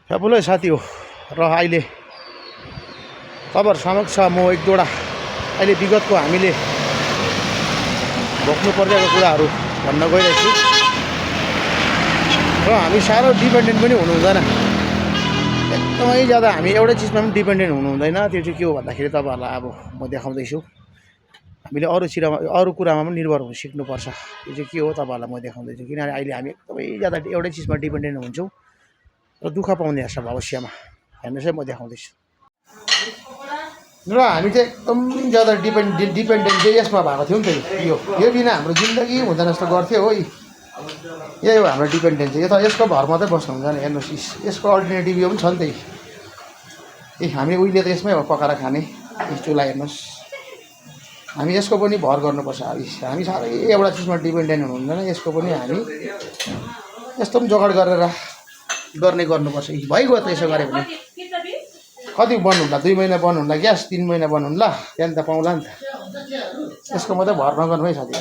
ठुलै साथी हो र अहिले तपाईँहरू समक्ष म एक दुईवटा अहिले विगतको हामीले भोग्नु परिरहेको कुराहरू भन्न गइरहेको छु र हामी साह्रो डिपेन्डेन्ट पनि हुनु हुँदैन एकदमै ज्यादा हामी एउटै चिजमा पनि डिपेन्डेन्ट हुनु हुँदैन त्यो चाहिँ के हो भन्दाखेरि तपाईँहरूलाई अब म देखाउँदैछु हामीले अरू कुरामा पनि निर्भर हुन सिक्नुपर्छ यो चाहिँ के हो तपाईँहरूलाई म देखाउँदैछु किनभने अहिले हामी एकदमै ज्यादा एउटै चिजमा डिपेन्डेन्ट हुन्छौँ र दुःख पाउने रहेछ भविष्यमा हेर्नुहोस् है म देखाउँदैछु र हामी चाहिँ एकदम ज्यादा डिपेन्डेन्ट चाहिँ यसमा भएको थियौँ नि त यो बिना हाम्रो जिन्दगी हुँदैन जस्तो गर्थ्यो हो यही हो हाम्रो डिपेन्डेन्ट चाहिँ यो त यसको भर मात्रै बस्नु हुँदैन हेर्नुहोस् यसको अल्टरनेटिभ यो पनि छ नि त हामी उहिले त यसमै हो पकाएर खाने चुल्हा हेर्नुहोस् हामी यसको पनि भर गर्नुपर्छ हामी साह्रै एउटा चिजमा डिपेन्डेन्ट हुनु हुँदैन यसको पनि हामी यस्तो पनि जोगाड गरेर गर्नुपर्छ भइगयो त यसो गऱ्यो भने कति बन्नुहुन्ला 2 महिना बन्नुहुन्ला ग्यास 3 महिना बन्नुहुन्ला त्यहाँदेखि त पाउँला नि त यसको मात्रै भर नगर्नु है साथी।